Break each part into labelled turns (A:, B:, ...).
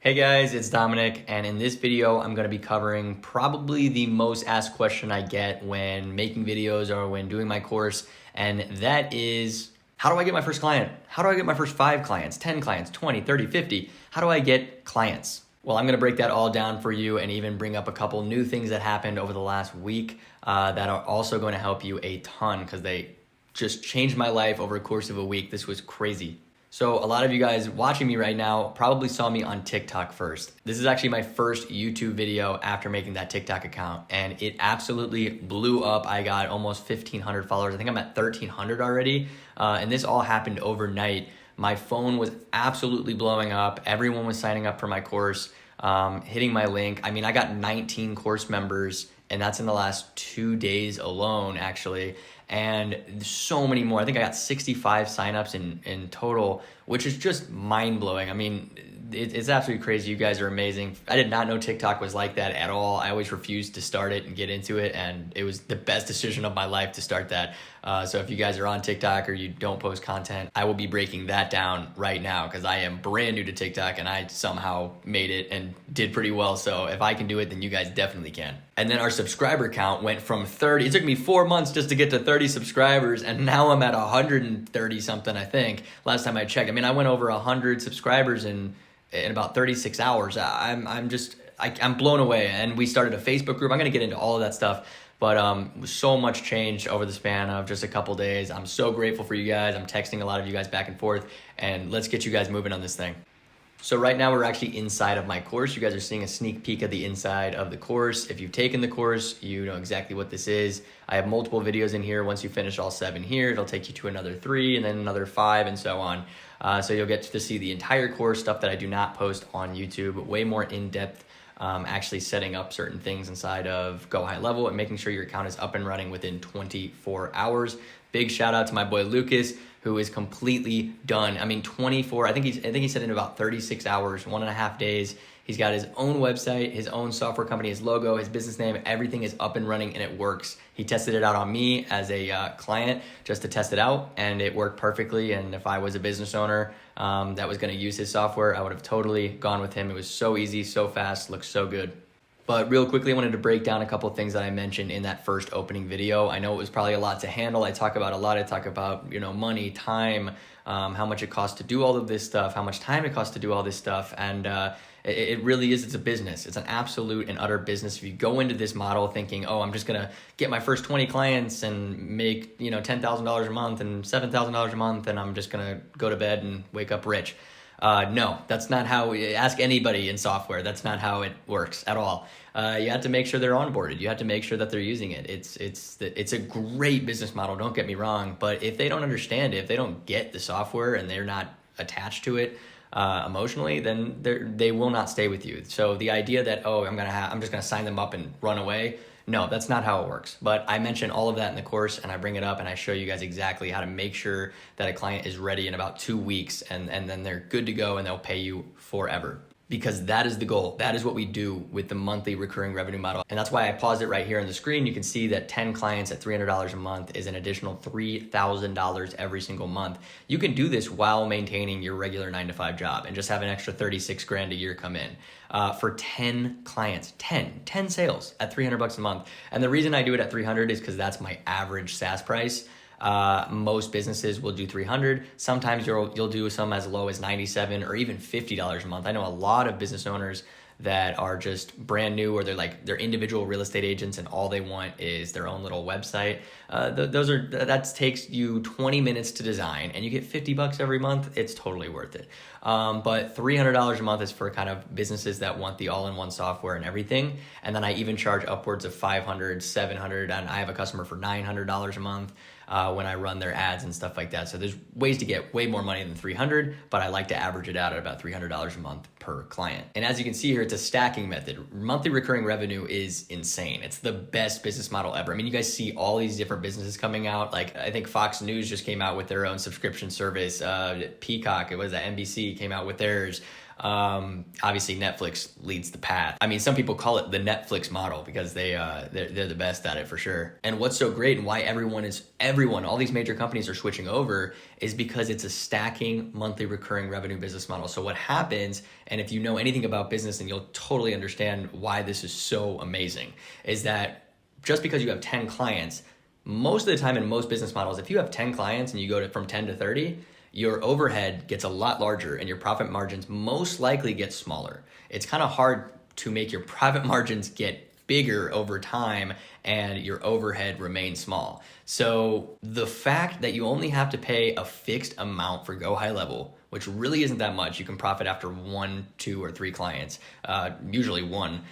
A: Hey guys, it's Dominic, and in this video, I'm going to be covering probably the most asked question I get when making videos or when doing my course, and that is, how do I get my first client? How do I get my first 5 clients, 10 clients, 20, 30, 50? How do I get clients? Well, I'm going to break that all down for you and even bring up a couple new things that happened over the last week that are also going to help you a ton because they just changed my life over a course of a week. This was crazy. So a lot of you guys watching me right now probably saw me on TikTok first. This is actually my first YouTube video after making that TikTok account, and it absolutely blew up. I got almost 1,500 followers. I think I'm at 1,300 already, and this all happened overnight. My phone was absolutely blowing up. Everyone was signing up for my course, hitting my link. I mean, I got 19 course members, and that's in the last 2 days alone, actually. And so many more. I think I got 65 signups in total, which is just mind-blowing. I mean, it's absolutely crazy. You guys are amazing. I did not know TikTok was like that at all. I always refused to start it and get into it, and it was the best decision of my life to start that. So if you guys are on TikTok or you don't post content, I will be breaking that down right now because I am brand new to TikTok and I somehow made it and did pretty well. So if I can do it, then you guys definitely can. And then our subscriber count went from 30. It took me 4 months just to get to 30 subscribers, and now I'm at 130 something, I think, last time I checked. I mean, I went over 100 subscribers in about 36 hours. I'm blown away. And we started a Facebook group. I'm going to get into all of that stuff. But so much changed over the span of just a couple days. I'm so grateful for you guys. I'm texting a lot of you guys back and forth. And let's get you guys moving on this thing. So right now we're actually inside of my course. You guys are seeing a sneak peek of the inside of the course. If you've taken the course, you know exactly what this is. I have multiple videos in here. Once you finish all 7 here, it'll take you to another 3 and then another 5 and so on. So you'll get to see the entire course, stuff that I do not post on YouTube, way more in-depth, actually setting up certain things inside of GoHighLevel and making sure your account is up and running within 24 hours. Big shout out to my boy Lucas, who is completely done. I mean, 24, I think he said in about 36 hours, 1.5 days. He's got his own website, his own software company, his logo, his business name, everything is up and running and it works. He tested it out on me as a client just to test it out, and it worked perfectly. And if I was a business owner that was gonna use his software, I would have totally gone with him. It was so easy, so fast, looks so good. But real quickly, I wanted to break down a couple of things that I mentioned in that first opening video. I know it was probably a lot to handle. I talk about a lot. I talk about, money, time, how much it costs to do all of this stuff, how much time it costs to do all this stuff. And it really is, it's a business. It's an absolute and utter business. If you go into this model thinking, oh, I'm just going to get my first 20 clients and make, $10,000 a month and $7,000 a month, and I'm just going to go to bed and wake up rich. No, that's not how, ask anybody in software. That's not how it works at all. You have to make sure they're onboarded. You have to make sure that they're using it. It's a great business model. Don't get me wrong. But if they don't understand it, if they don't get the software and they're not attached to it, emotionally, then they will not stay with you. So the idea that, oh, I'm just gonna sign them up and run away. No, that's not how it works. But I mention all of that in the course, and I bring it up and I show you guys exactly how to make sure that a client is ready in about 2 weeks, and then they're good to go and they'll pay you forever. Because that is the goal. That is what we do with the monthly recurring revenue model. And that's why I paused it right here on the screen. You can see that 10 clients at $300 a month is an additional $3,000 every single month. You can do this while maintaining your regular 9-to-5 job and just have an extra 36 grand a year come in. For 10 clients, 10 sales at $300 a month. And the reason I do it at 300 is because that's my average SaaS price. Most businesses will do 300. Sometimes you'll do some as low as 97 or even $50 a month. I know a lot of business owners that are just brand new, or they're individual real estate agents and all they want is their own little website. That takes you 20 minutes to design and you get $50 every month. It's totally worth it. But $300 a month is for kind of businesses that want the all-in-one software and everything. And then I even charge upwards of $500, $700, and I have a customer for $900 a month. When I run their ads and stuff like that. So there's ways to get way more money than 300, but I like to average it out at about $300 a month per client. And as you can see here, it's a stacking method. Monthly recurring revenue is insane. It's the best business model ever. I mean, you guys see all these different businesses coming out. Like, I think Fox News just came out with their own subscription service. Peacock, it was NBC, came out with theirs. Obviously Netflix leads the path. I mean, some people call it the Netflix model because they're the best at it for sure. And what's so great and why everyone, all these major companies are switching over is because it's a stacking monthly recurring revenue business model. So what happens, and if you know anything about business, then you'll totally understand why this is so amazing, is that just because you have 10 clients, most of the time in most business models, if you have 10 clients and you go from 10 to 30, your overhead gets a lot larger and your profit margins most likely get smaller. It's kind of hard to make your profit margins get bigger over time and your overhead remains small. So the fact that you only have to pay a fixed amount for GoHighLevel, which really isn't that much, you can profit after 1, 2, or 3 clients, usually 1,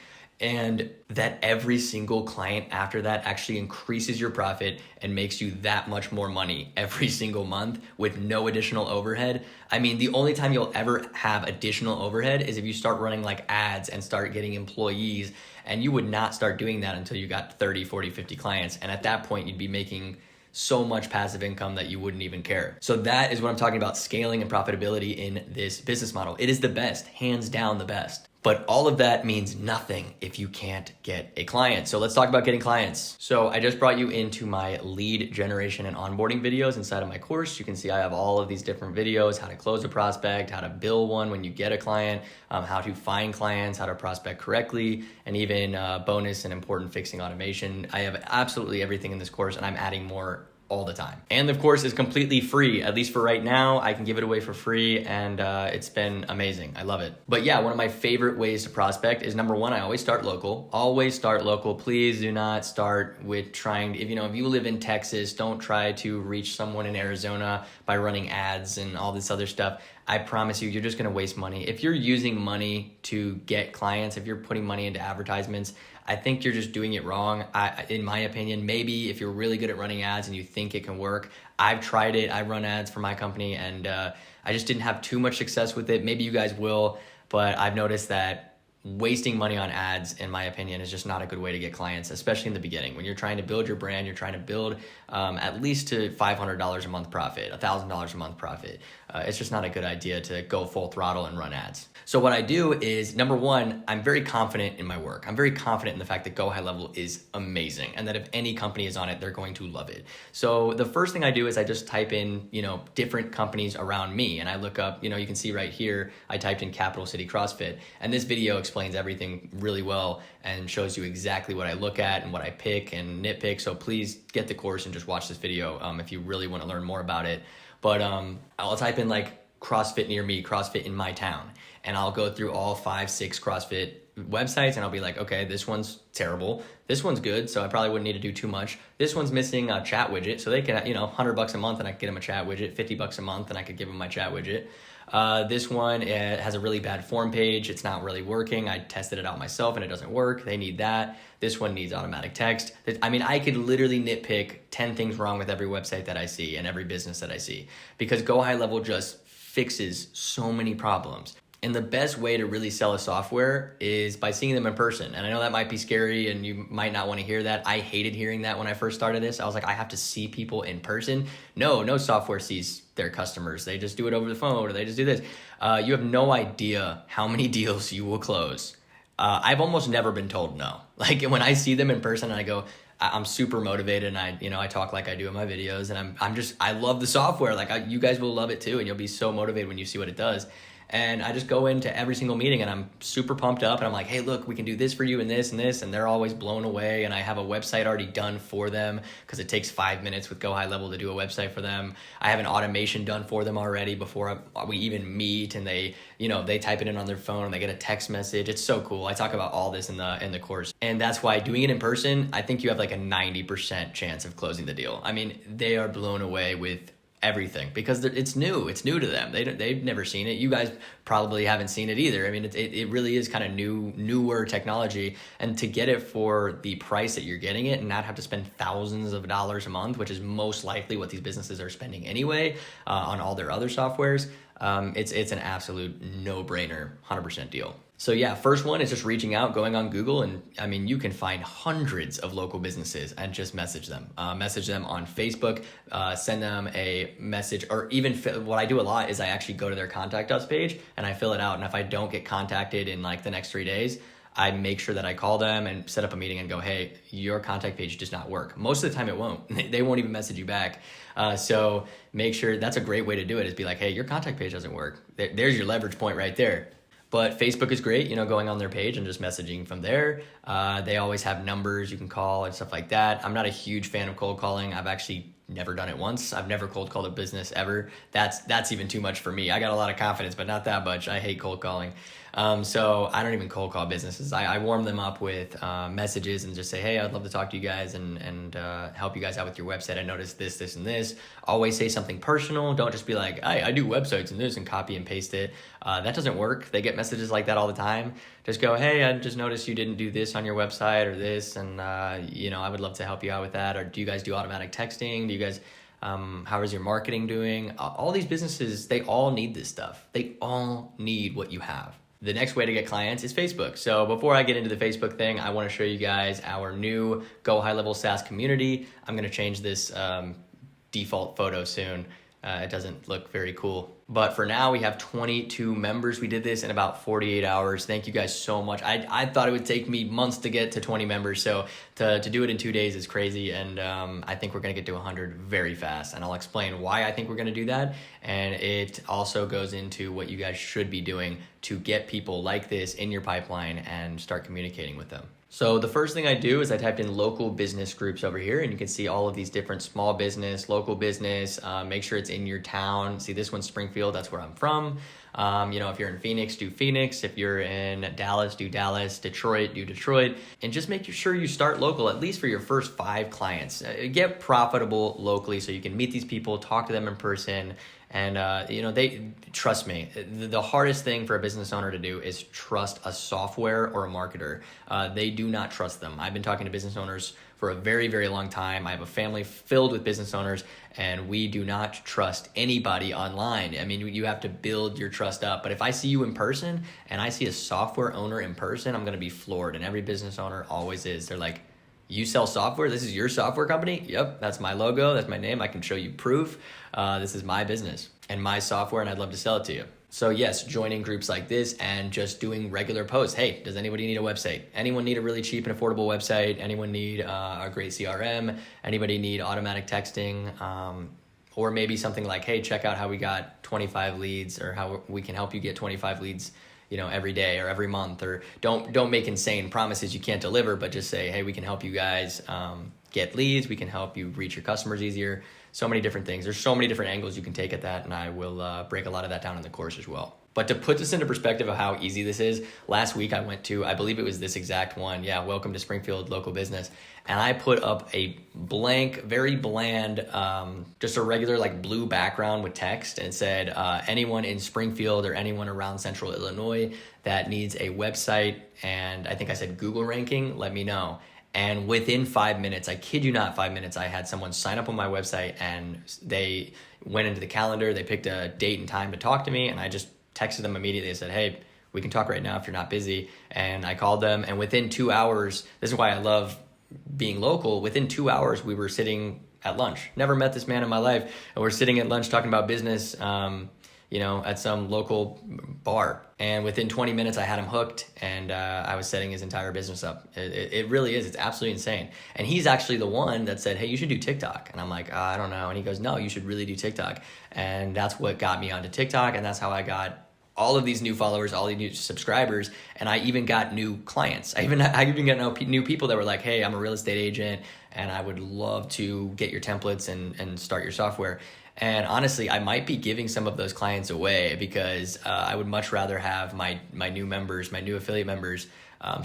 A: and that every single client after that actually increases your profit and makes you that much more money every single month with no additional overhead. I mean, the only time you'll ever have additional overhead is if you start running like ads and start getting employees, and you would not start doing that until you got 30, 40, 50 clients. And at that point, you'd be making so much passive income that you wouldn't even care. So that is what I'm talking about, scaling and profitability in this business model. It is the best, hands down the best. But all of that means nothing if you can't get a client. So let's talk about getting clients. So I just brought you into my lead generation and onboarding videos inside of my course. You can see I have all of these different videos: how to close a prospect, how to bill one when you get a client, how to find clients, how to prospect correctly, and even bonus and important fixing automation. I have absolutely everything in this course, and I'm adding more all the time. And of course, it's completely free, at least for right now. I can give it away for free, and it's been amazing. I love it. But yeah, one of my favorite ways to prospect is, number one, I always start local. Always start local. Please do not start with trying, if you live in Texas, don't try to reach someone in Arizona by running ads and all this other stuff. I promise you, you're just gonna waste money. If you're using money to get clients, if you're putting money into advertisements, I think you're just doing it wrong. In my opinion, maybe if you're really good at running ads and you think it can work. I've tried it. I run ads for my company, and I just didn't have too much success with it. Maybe you guys will, but I've noticed that wasting money on ads, in my opinion, is just not a good way to get clients, especially in the beginning. When you're trying to build your brand, you're trying to build at least to $500 a month profit, $1,000 a month profit. It's just not a good idea to go full throttle and run ads. So what I do is, number one, I'm very confident in my work. I'm very confident in the fact that GoHighLevel is amazing, and that if any company is on it, they're going to love it. So the first thing I do is I just type in, different companies around me, and I look up, you can see right here, I typed in Capital City CrossFit, and this video explains everything really well and shows you exactly what I look at and what I pick and nitpick. So please get the course and just watch this video if you really want to learn more about it. But I'll type in like CrossFit near me, CrossFit in my town, and I'll go through all 5, 6 CrossFit websites, and I'll be like, okay, this one's terrible. This one's good, so I probably wouldn't need to do too much. This one's missing a chat widget, so they can, $100 a month and I could get them a chat widget, $50 a month and I could give them my chat widget. This one has a really bad form page. It's not really working. I tested it out myself and it doesn't work. They need that. This one needs automatic text. I mean, I could literally nitpick 10 things wrong with every website that I see and every business that I see, because GoHighLevel just fixes so many problems. And the best way to really sell a software is by seeing them in person. And I know that might be scary and you might not want to hear that. I hated hearing that when I first started this. I was like, I have to see people in person. No software sees their customers. They just do it over the phone, or they just do this. You have no idea how many deals you will close. I've almost never been told no. Like when I see them in person and I go, I'm super motivated, and I talk like I do in my videos, and I love the software. Like you guys will love it too, and you'll be so motivated when you see what it does. And I just go into every single meeting and I'm super pumped up, and I'm like, hey, look, we can do this for you and this and this. And they're always blown away. And I have a website already done for them, because it takes 5 minutes with GoHighLevel to do a website for them. I have an automation done for them already before we even meet, and they type it in on their phone and they get a text message. It's so cool. I talk about all this in the course. And that's why doing it in person, I think you have like a 90% chance of closing the deal. I mean, they are blown away with everything, because it's new to them. They've never seen it. You guys probably haven't seen it either. I mean, it really is kind of newer technology, and to get it for the price that you're getting it and not have to spend thousands of dollars a month, which is most likely what these businesses are spending anyway on all their other softwares, it's an absolute no-brainer, 100% deal. So yeah, first one is just reaching out, going on Google, and I mean, you can find hundreds of local businesses and just message them. Message them on Facebook, send them a message, or even what I do a lot is I actually go to their contact us page and I fill it out. And if I don't get contacted in like the next 3 days, I make sure that I call them and set up a meeting and go, hey, your contact page does not work. Most of the time it won't. They won't even message you back. So make sure that's a great way to do it, is be like, hey, your contact page doesn't work. There's your leverage point right there. But Facebook is great, going on their page and just messaging from there. They always have numbers you can call and stuff like that. I'm not a huge fan of cold calling. I've actually never done it once. I've never cold called a business ever. That's even too much for me. I got a lot of confidence, but not that much. I hate cold calling. So I don't even cold call businesses. I warm them up with messages and just say, hey, I'd love to talk to you guys and help you guys out with your website. I noticed this, this, and this. Always say something personal. Don't just be like, I do websites and this, and copy and paste it. That doesn't work. They get messages like that all the time. Just go, hey, I just noticed you didn't do this on your website or this, and I would love to help you out with that. Or do you guys do automatic texting? Do you guys how is your marketing doing? All these businesses, they all need this stuff. They all need what you have. The next way to get clients is Facebook. So before I get into the Facebook thing, I want to show you guys our new Go High Level SaaS community. I'm going to change this default photo soon. It doesn't look very cool. But for now, we have 22 members. We did this in about 48 hours. Thank you guys so much. I thought it would take me months to get to 20 members. So to do it in 2 days is crazy. And I think we're going to get to 100 very fast. And I'll explain why I think we're going to do that. And it also goes into what you guys should be doing to get people like this in your pipeline and start communicating with them. So the first thing I do is I typed in local business groups over here, and you can see all of these different small business, local business, make sure it's in your town. See, this one's Springfield, that's where I'm from. If you're in Phoenix, do Phoenix. If you're in Dallas, do Dallas. Detroit, do Detroit. And just make sure you start local, at least for your first 5 clients. Get profitable locally so you can meet these people, talk to them in person. And, they trust me. The hardest thing for a business owner to do is trust a software or a marketer. They do not trust them. I've been talking to business owners for a very, very long time. I have a family filled with business owners, and we do not trust anybody online. I mean, you have to build your trust up. But if I see you in person and I see a software owner in person, I'm going to be floored. And every business owner always is. They're like, you sell software? This is your software company? Yep, that's my logo, that's my name. I can show you proof. This is my business and my software, and I'd love to sell it to you. So yes, joining groups like this and just doing regular posts. Hey, does anybody need a website? Anyone need a really cheap and affordable website? Anyone need a great CRM? Anybody need automatic texting? Or maybe something like, hey, check out how we got 25 leads, or how we can help you get 25 leads every day or every month. Or don't make insane promises you can't deliver, but just say, hey, we can help you guys get leads. We can help you reach your customers easier. So many different things. There's so many different angles you can take at that, and I will break a lot of that down in the course as well. But to put this into perspective of how easy this is, last week I went to, I believe it was this exact one. Yeah, welcome to Springfield local business. And I put up a blank, very bland, just a regular like blue background with text, and said, anyone in Springfield or anyone around central Illinois that needs a website, and I think I said Google ranking, let me know. And within 5 minutes, I kid you not, 5 minutes, I had someone sign up on my website, and they went into the calendar, they picked a date and time to talk to me, and I just texted them immediately and said, hey, we can talk right now if you're not busy. And I called them, and within 2 hours, this is why I love being local, within 2 hours, we were sitting at lunch. Never met this man in my life, and we're sitting at lunch talking about business, at some local bar. And within 20 minutes, I had him hooked, and I was setting his entire business up. It really is. It's absolutely insane. And he's actually the one that said, hey, you should do TikTok. And I'm like, I don't know. And he goes, no, you should really do TikTok. And that's what got me onto TikTok, and that's how I got all of these new followers, all these new subscribers, and I even got new clients. I even got new people that were like, hey, I'm a real estate agent, and I would love to get your templates and start your software. And honestly, I might be giving some of those clients away, because I would much rather have my new members, my new affiliate members,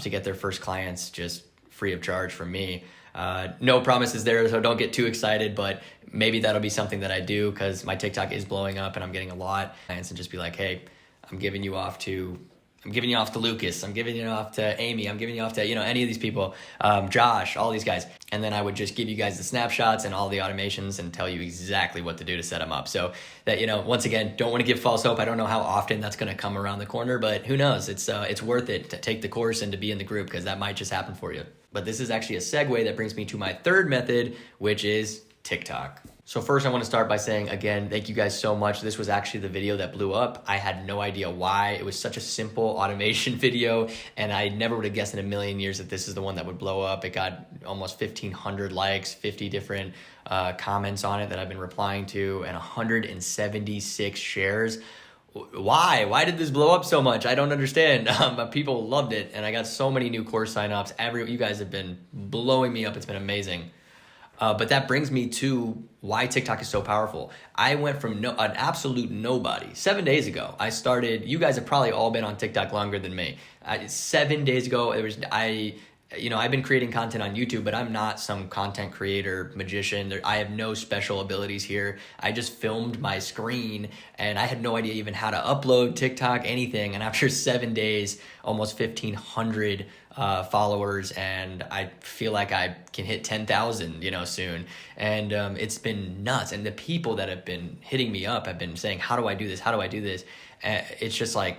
A: to get their first clients just free of charge from me. No promises there, so don't get too excited, but maybe that'll be something that I do, because my TikTok is blowing up and I'm getting a lot of clients, and just be like, hey, I'm giving you off to I'm giving you off to Lucas. I'm giving you off to Amy. I'm giving you off to, any of these people, Josh, all these guys. And then I would just give you guys the snapshots and all the automations and tell you exactly what to do to set them up. So that, once again, don't want to give false hope. I don't know how often that's going to come around the corner, but who knows? It's worth it to take the course and to be in the group, because that might just happen for you. But this is actually a segue that brings me to my third method, which is TikTok. So first I want to start by saying, again, thank you guys so much. This was actually the video that blew up. I had no idea why. It was such a simple automation video, and I never would have guessed in a million years that this is the one that would blow up. It got almost 1,500 likes, 50 different comments on it that I've been replying to, and 176 shares. Why? Why did this blow up so much? I don't understand. But people loved it, and I got so many new course signups. You guys have been blowing me up. It's been amazing. But that brings me to why TikTok is so powerful. I went from an absolute nobody. 7 days ago, I started. You guys have probably all been on TikTok longer than me. 7 days ago, I've been creating content on YouTube, but I'm not some content creator magician. I have no special abilities here. I just filmed my screen, and I had no idea even how to upload TikTok, anything. And after 7 days, almost 1,500 followers, and I feel like I can hit 10,000, soon. And it's been nuts. And the people that have been hitting me up have been saying, "How do I do this? How do I do this?" It's just like,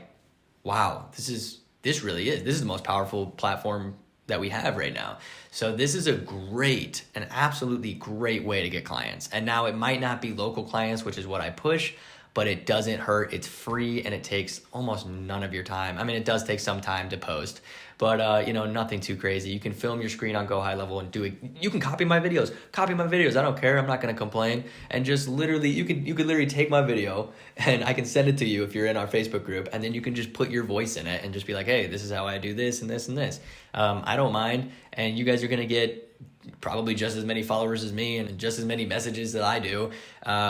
A: wow, this is the most powerful platform that we have right now. So this is an absolutely great way to get clients. And now it might not be local clients, which is what I push, but it doesn't hurt. It's free, and it takes almost none of your time. I mean, it does take some time to post, but nothing too crazy. You can film your screen on GoHighLevel and do it. You can copy my videos. I don't care. I'm not going to complain. And just literally, you could literally take my video, and I can send it to you if you're in our Facebook group, and then you can just put your voice in it and just be like, "Hey, this is how I do this and this and this." I don't mind, and you guys are going to get probably just as many followers as me and just as many messages that I do,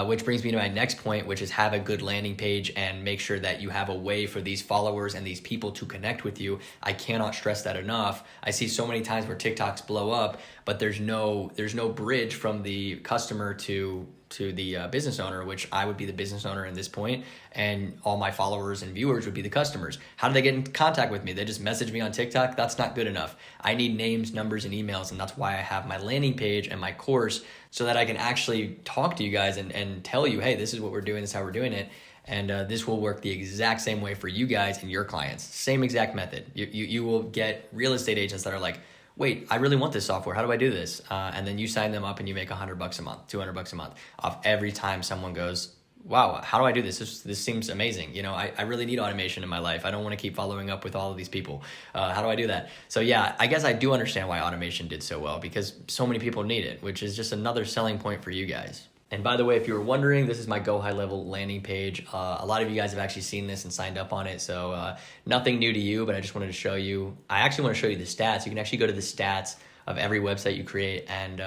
A: which brings me to my next point, which is have a good landing page and make sure that you have a way for these followers and these people to connect with you. I cannot stress that enough. I see so many times where TikToks blow up, but there's no bridge from the customer to the business owner, which I would be the business owner in this point, and all my followers and viewers would be the customers. How do they get in contact with me? They just message me on TikTok? That's not good enough. I need names, numbers, and emails, and that's why I have my landing page and my course, so that I can actually talk to you guys and tell you, hey, this is what we're doing, this is how we're doing it. And this will work the exact same way for you guys and your clients. Same exact method. You will get real estate agents that are like, wait, I really want this software. How do I do this? And then you sign them up and you make $100 a month, $200 a month off every time someone goes, wow, how do I do this? This seems amazing. I really need automation in my life. I don't want to keep following up with all of these people. How do I do that? So yeah, I guess I do understand why automation did so well, because so many people need it, which is just another selling point for you guys. And by the way, if you were wondering, this is my GoHighLevel landing page. A lot of you guys have actually seen this and signed up on it, so nothing new to you, but I just wanted to show you. I actually want to show you the stats. You can actually go to the stats of every website you create, and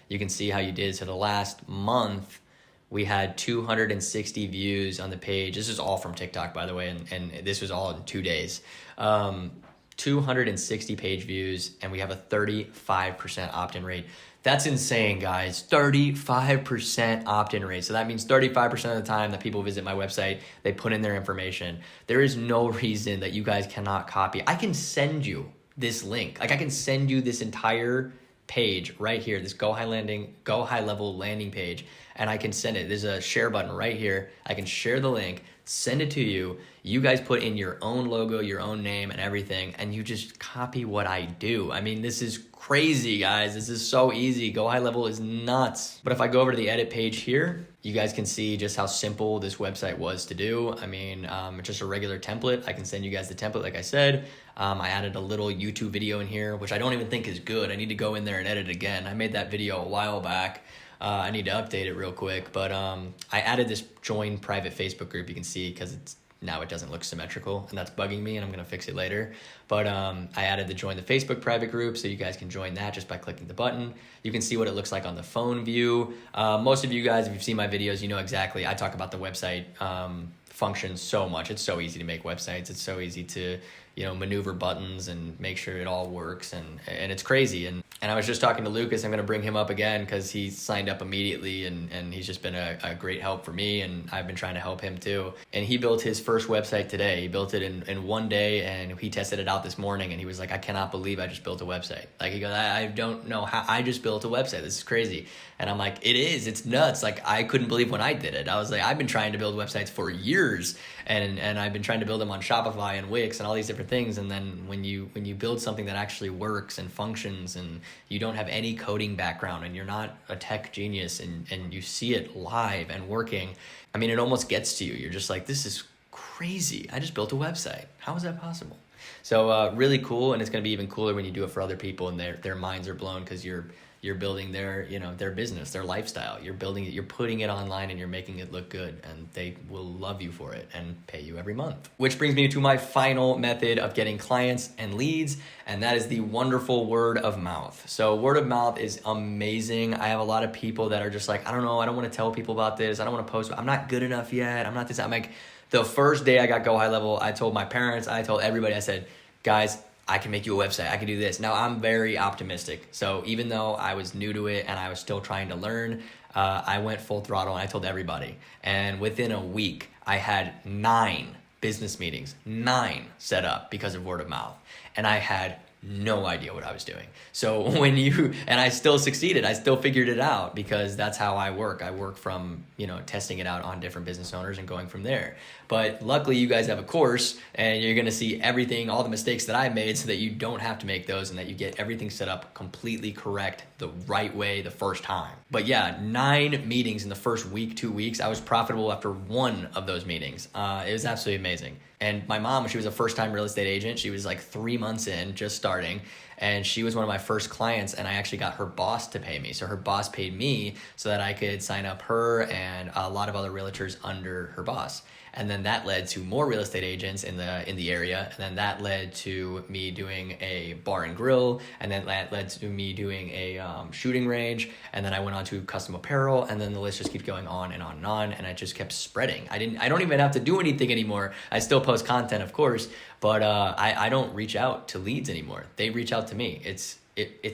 A: you can see how you did. So the last month, we had 260 views on the page. This is all from TikTok, by the way, and this was all in 2 days. 260 page views, and we have a 35% opt-in rate. That's insane, guys. 35% opt-in rate. So that means 35% of the time that people visit my website, they put in their information. There is no reason that you guys cannot copy. I can send you this link. I can send you this entire page right here, this GoHighLevel landing page, and I can send it. There's a share button right here. I can share the link, send it to you. You guys put in your own logo, your own name and everything, and you just copy what I do. I mean, this is crazy, guys. This is so easy. GoHighLevel is nuts. But if I go over to the edit page here, you guys can see just how simple this website was to do. I mean, just a regular template. I can send you guys the template, like I said. I added a little YouTube video in here, which I don't even think is good. I need to go in there and edit again. I made that video a while back. I need to update it real quick, but I added this join private Facebook group. You can see because now it doesn't look symmetrical, and that's bugging me, and I'm gonna fix it later. But I added the join the Facebook private group, so you guys can join that just by clicking the button. You can see what it looks like on the phone view. Most of you guys, if you've seen my videos, you know exactly. I talk about the website functions so much. It's so easy to make websites. It's so easy to maneuver buttons and make sure it all works, and it's crazy. And I was just talking to Lucas. I'm going to bring him up again because he signed up immediately, and he's just been a great help for me, and I've been trying to help him too. And he built his first website today. He built it in one day, and he tested it out this morning, and he was like, I cannot believe I just built a website. Like, he goes, I don't know how I just built a website. This is crazy. And I'm like, it's nuts. Like, I couldn't believe when I did it. I was like, I've been trying to build websites for years, and I've been trying to build them on Shopify and Wix and all these different things. And then when you build something that actually works and functions, and you don't have any coding background, and you're not a tech genius, and you see it live and working, I mean, it almost gets to you. You're just like, this is crazy. I just built a website. How is that possible? So really cool. And it's going to be even cooler when you do it for other people, and their minds are blown because you're building their business, their lifestyle. You're building it, you're putting it online, and you're making it look good, and they will love you for it and pay you every month. Which brings me to my final method of getting clients and leads, and that is the wonderful word of mouth. So word of mouth is amazing. I have a lot of people that are just like, I don't know, I don't want to tell people about this. I don't want to post, I'm not good enough yet. I'm not this. I'm like, the first day I got Go High Level, I told my parents, I told everybody, I said, guys, I can make you a website. I can do this. Now, I'm very optimistic. So even though I was new to it and I was still trying to learn, I went full throttle, and I told everybody. And within a week, I had 9 business meetings, 9 set up because of word of mouth. And I had no idea what I was doing. So and I still succeeded. I still figured it out because that's how I work. I work from, testing it out on different business owners and going from there. But luckily you guys have a course, and you're going to see everything, all the mistakes that I made, so that you don't have to make those, and that you get everything set up completely correct the right way the first time. But yeah, 9 meetings in the first week, 2 weeks. I was profitable after 1 of those meetings. It was absolutely amazing. And my mom, she was a first-time real estate agent. She was like 3 months in, just starting, and she was one of my first clients, and I actually got her boss to pay me. So her boss paid me so that I could sign up her and a lot of other realtors under her boss. And then that led to more real estate agents in the area. And then that led to me doing a bar and grill. And then that led to me doing a shooting range. And then I went on to custom apparel. And then the list just keeps going on and on and on. And it just kept spreading. I don't even have to do anything anymore. I still post content, of course, but I don't reach out to leads anymore. They reach out to me. It's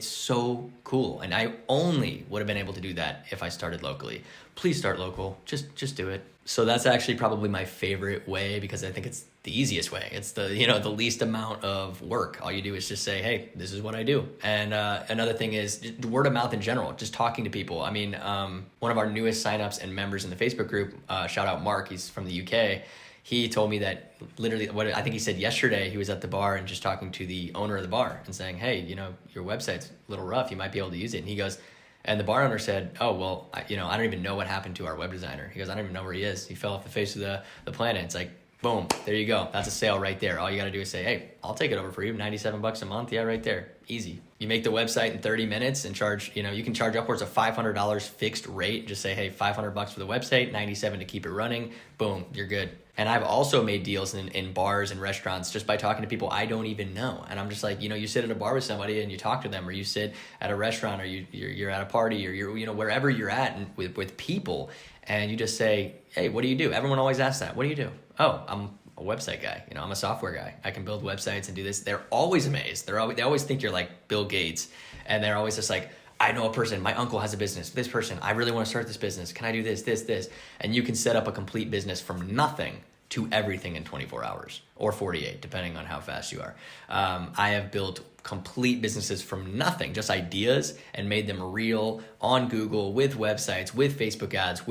A: so cool. And I only would have been able to do that if I started locally. Please start local. Just do it. So that's actually probably my favorite way, because I think it's the easiest way. It's the least amount of work. All you do is just say, hey, this is what I do. And another thing is word of mouth in general, just talking to people. I mean, one of our newest signups and members in the Facebook group, shout out Mark, he's from the UK. He told me that literally, what I think he said yesterday, he was at the bar and just talking to the owner of the bar and saying, hey, your website's a little rough. You might be able to use it. And he goes, and the bar owner said, oh, well, I don't even know what happened to our web designer. He goes, I don't even know where he is. He fell off the face of the planet. It's like, boom, there you go. That's a sale right there. All you got to do is say, hey, I'll take it over for you. $97 a month. Yeah, right there. Easy. You make the website in 30 minutes and charge, you can charge upwards of $500 fixed rate. Just say, hey, $500 for the website, $97 to keep it running. Boom, you're good. And I've also made deals in bars and restaurants just by talking to people I don't even know. And I'm just like, you sit at a bar with somebody and you talk to them, or you sit at a restaurant, or you're at a party, or you're wherever you're at and with people, and you just say, hey, what do you do? Everyone always asks that. What do you do? Oh, I'm a website guy. I'm a software guy. I can build websites and do this. They're always amazed. They always think you're like Bill Gates, and they're always just like, I know a person, my uncle has a business, this person, I really want to start this business. Can I do this? And you can set up a complete business from nothing to everything in 24 hours or 48, depending on how fast you are. I have built complete businesses from nothing, just ideas, and made them real on Google with websites, with Facebook ads,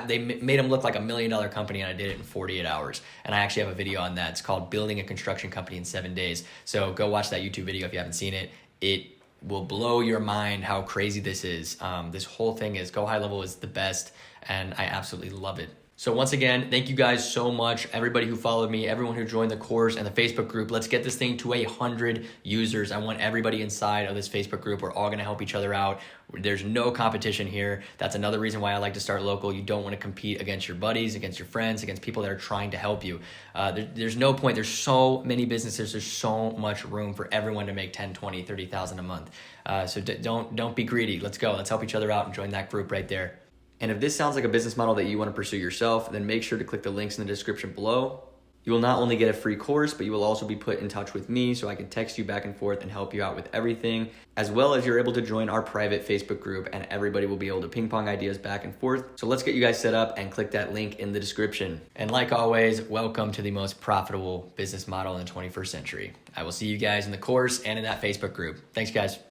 A: they made them look like $1 million company, and I did it in 48 hours. And I actually have a video on that. It's called Building a Construction Company in 7 Days. So go watch that YouTube video if you haven't seen it. It will blow your mind how crazy this is. This whole thing is Go High Level is the best, and I absolutely love it. So once again, thank you guys so much. Everybody who followed me, everyone who joined the course and the Facebook group. Let's get this thing to 100 users. I want everybody inside of this Facebook group. We're all going to help each other out. There's no competition here. That's another reason why I like to start local. You don't want to compete against your buddies, against your friends, against people that are trying to help you. There's no point. There's so many businesses. There's so much room for everyone to make 10, 20, 30,000 a month. So don't be greedy. Let's go. Let's help each other out and join that group right there. And if this sounds like a business model that you want to pursue yourself, then make sure to click the links in the description below. You will not only get a free course, but you will also be put in touch with me so I can text you back and forth and help you out with everything, as well as you're able to join our private Facebook group and everybody will be able to ping pong ideas back and forth. So let's get you guys set up and click that link in the description. And like always, welcome to the most profitable business model in the 21st century. I will see you guys in the course and in that Facebook group. Thanks, guys.